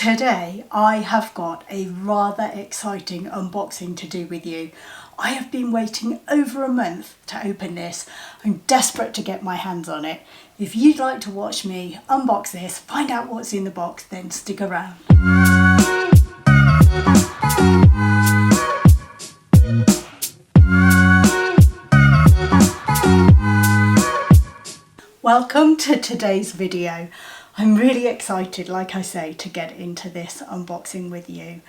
Today I have got a rather exciting unboxing to do with you. I have been waiting over a month to open this. I'm desperate to get my hands on it. If you'd like to watch me unbox this, find out what's in the box, then stick around. Welcome to today's video. I'm really excited, like I say, to get into this unboxing with you.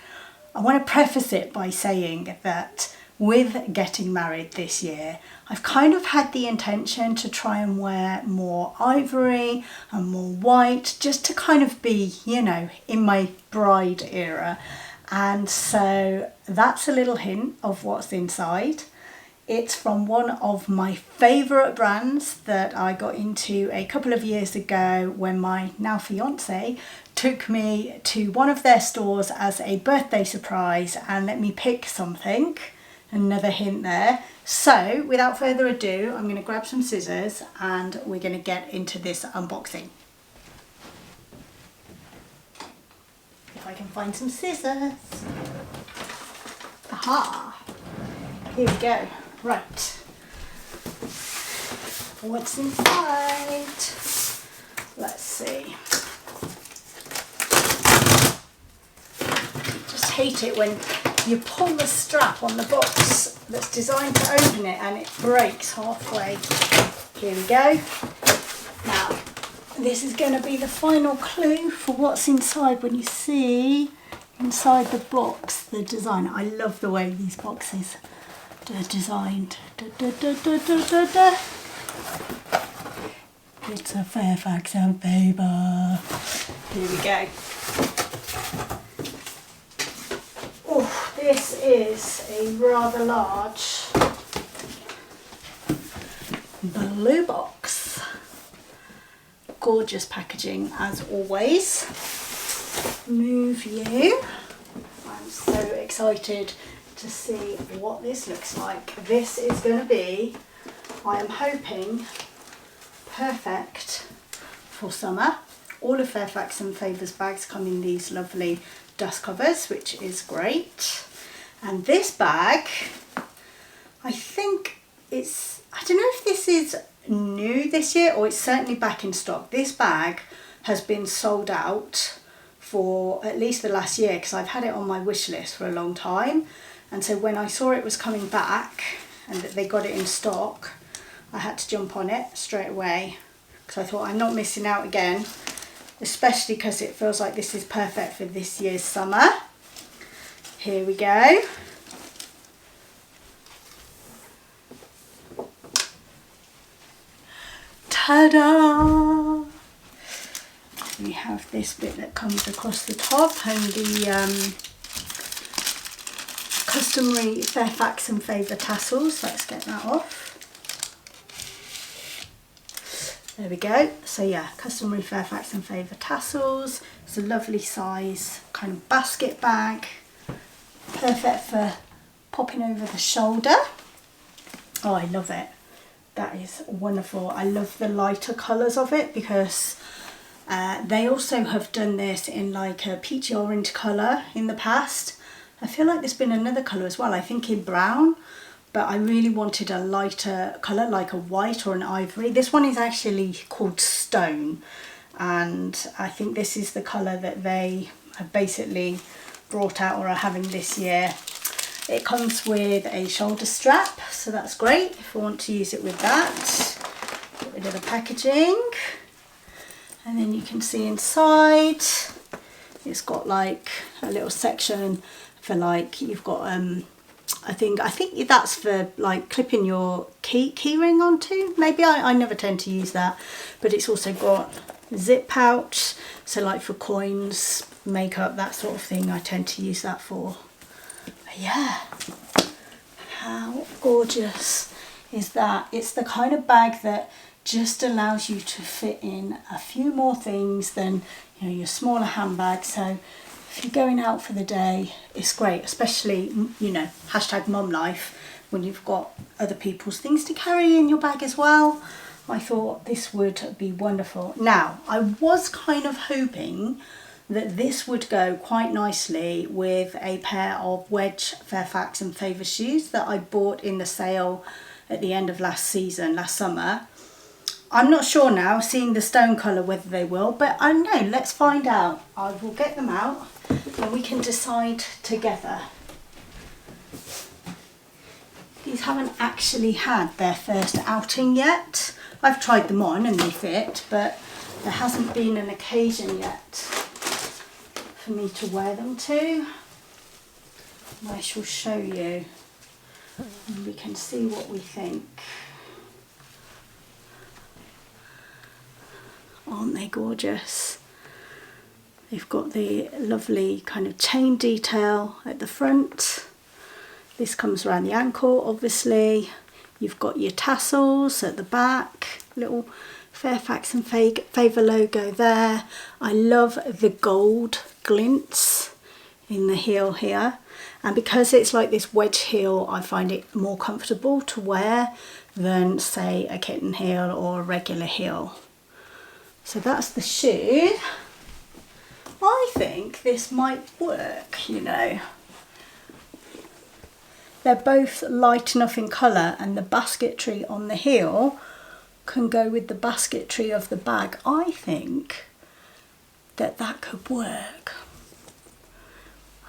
I want to preface it by saying that with getting married this year, I've kind of had the intention to try and wear more ivory and more white, just to kind of be, you know, in my bride era. And so that's a little hint of what's inside. It's from one of my favourite brands that I got into a couple of years ago when my now fiance took me to one of their stores as a birthday surprise and let me pick something. Another hint there. So without further ado, I'm going to grab some scissors and we're going to get into this unboxing. If I can find some scissors. Aha! Here we go. Right, what's inside? Let's see. Just hate it when you pull the strap on the box that's designed to open it and it breaks halfway. Here we go. Now, this is going to be the final clue for what's inside when you see inside the box the design. I love the way these boxes are designed. It's a Fairfax Favor. Here we go. Oh, this is a rather large blue box. Gorgeous packaging as always. Move you. I'm so excited to see what this looks like. This is going to be, I am hoping, perfect for summer. All of Fairfax and Favor's bags come in these lovely dust covers, which is great. And this bag, I think it's, I don't know if this is new this year or it's certainly back in stock. This bag has been sold out for at least the last year because I've had it on my wish list for a long time. And so when I saw it was coming back and that they got it in stock, I had to jump on it straight away because I thought I'm not missing out again, especially because it feels like this is perfect for this year's summer. Here we go. Ta-da! We have this bit that comes across the top and the customary Fairfax and Favor tassels. Let's get that off. There we go. So yeah, customary Fairfax and Favor tassels. It's a lovely size kind of basket bag. Perfect for popping over the shoulder. Oh, I love it. That is wonderful. I love the lighter colours of it because they also have done this in like a peachy orange colour in the past. I feel like there's been another colour as well, I think in brown, but I really wanted a lighter colour like a white or an ivory. This one is actually called Stone and I think this is the colour that they have basically brought out or are having this year. It comes with a shoulder strap, so that's great if I want to use it with that. Get rid of the packaging and then you can see inside it's got like a little section for like, you've got I think that's for like clipping your key ring onto. Maybe I never tend to use that, but it's also got a zip pouch, so like for coins, makeup, that sort of thing I tend to use that for. But yeah, how gorgeous is that? It's the kind of bag that just allows you to fit in a few more things than, you know, your smaller handbag. So if you're going out for the day, it's great, especially, you know, hashtag mum life, when you've got other people's things to carry in your bag as well. I thought this would be wonderful. Now, I was kind of hoping that this would go quite nicely with a pair of wedge Fairfax and Favor shoes that I bought in the sale at the end of last summer. I'm not sure now, seeing the stone colour, whether they will, but I don't know, let's find out. I will get them out and we can decide together. These haven't actually had their first outing yet. I've tried them on and they fit, but there hasn't been an occasion yet for me to wear them to. I shall show you and we can see what we think. Aren't they gorgeous? They've got the lovely kind of chain detail at the front. This comes around the ankle, obviously. You've got your tassels at the back, little Fairfax and Favor logo there. I love the gold glints in the heel here. And because it's like this wedge heel, I find it more comfortable to wear than, say, a kitten heel or a regular heel. So that's the shoe. I think this might work, you know. They're both light enough in colour and the basketry on the heel can go with the basketry of the bag. I think that could work.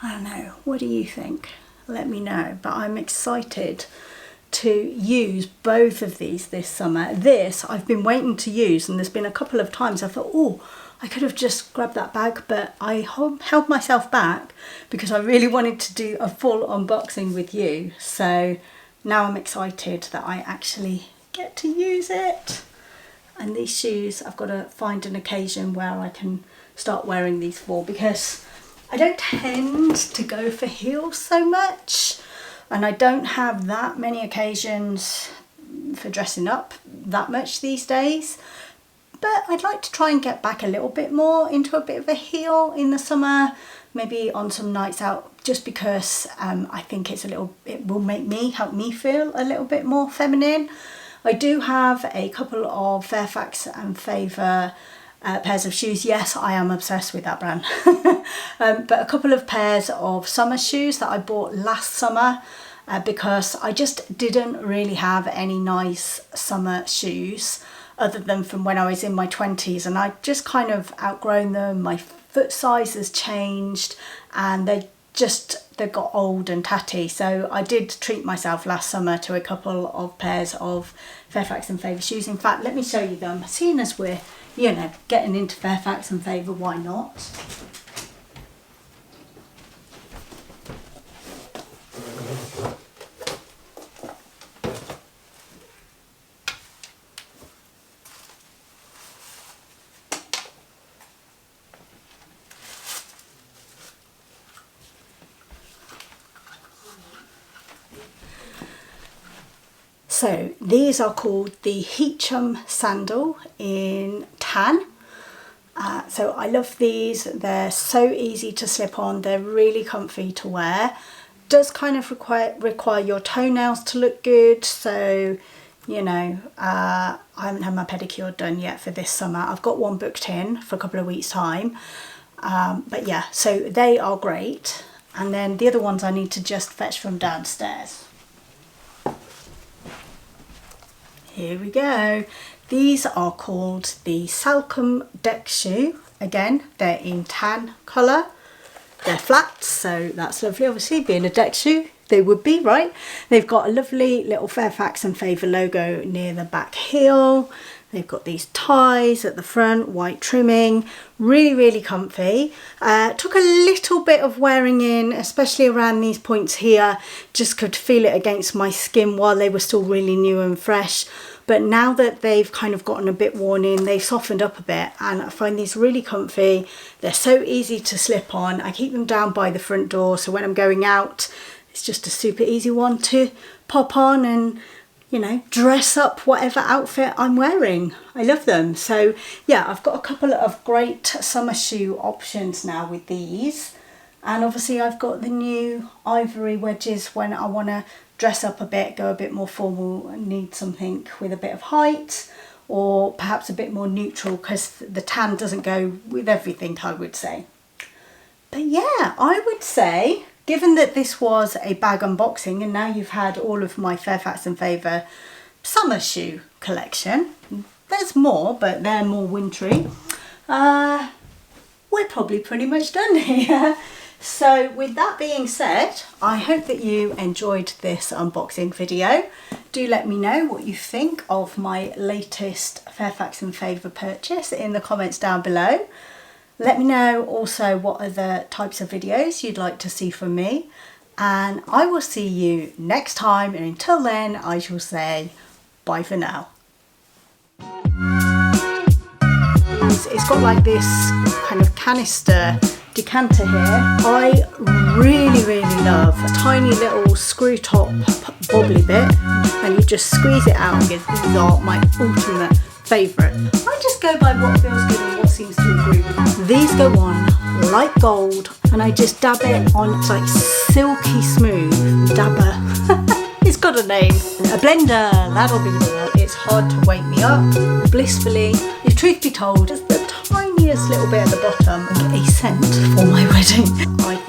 I don't know, what do you think? Let me know, but I'm excited to use both of these this summer. This I've been waiting to use, and there's been a couple of times I thought, oh, I could have just grabbed that bag, but I held myself back because I really wanted to do a full unboxing with you. So now I'm excited that I actually get to use it. And these shoes, I've got to find an occasion where I can start wearing these for, because I don't tend to go for heels so much. And I don't have that many occasions for dressing up that much these days. But I'd like to try and get back a little bit more into a bit of a heel in the summer, maybe on some nights out, just because I think it will help me feel a little bit more feminine. I do have a couple of Fairfax and Favor pairs of shoes. Yes, I am obsessed with that brand. But a couple of pairs of summer shoes that I bought last summer because I just didn't really have any nice summer shoes other than from when I was in my 20s, and I just kind of outgrown them. My foot size has changed and they got old and tatty. So I did treat myself last summer to a couple of pairs of Fairfax and Favor shoes. In fact, let me show you them. Seeing as we're, you know, getting into Fairfax and Favor, why not? So these are called the Heacham Sandal in tan. So I love these. They're so easy to slip on. They're really comfy to wear. Does kind of require your toenails to look good. So, you know, I haven't had my pedicure done yet for this summer. I've got one booked in for a couple of weeks' time. But yeah, so they are great. And then the other ones I need to just fetch from downstairs. Here we go. These are called the Salcombe deck shoe. Again, they're in tan colour. They're flats, so that's lovely. Obviously, being a deck shoe, they would be, right? They've got a lovely little Fairfax and Favor logo near the back heel. They've got these ties at the front, white trimming, really, really comfy. Took a little bit of wearing in, especially around these points here. Just could feel it against my skin while they were still really new and fresh. But now that they've kind of gotten a bit worn in, they've softened up a bit, and I find these really comfy. They're so easy to slip on. I keep them down by the front door, so when I'm going out, it's just a super easy one to pop on and, you know, dress up whatever outfit I'm wearing. I love them. So yeah, I've got a couple of great summer shoe options now with these. And obviously I've got the new Ivory wedges when I want to dress up a bit, go a bit more formal and need something with a bit of height, or perhaps a bit more neutral, because the tan doesn't go with everything, I would say. But yeah, I would say, given that this was a bag unboxing and now you've had all of my Fairfax and Favor summer shoe collection, there's more, but they're more wintry, we're probably pretty much done here. So with that being said, I hope that you enjoyed this unboxing video. Do let me know what you think of my latest Fairfax and Favor purchase in the comments down below. Let me know also what other types of videos you'd like to see from me, and I will see you next time, and until then I shall say bye for now. It's got like this kind of canister decanter here. I really love a tiny little screw top bobbly bit, and you just squeeze it out, because these are my ultimate favourite. I just go by what feels good and what seems to agree with me. These go on like gold, and I just dab it on. It's like silky smooth dabber. It's got a name. A blender, that'll be the one. It's hard to wake me up blissfully. If truth be told, just the tiniest little bit at the bottom, I get a scent for my wedding. I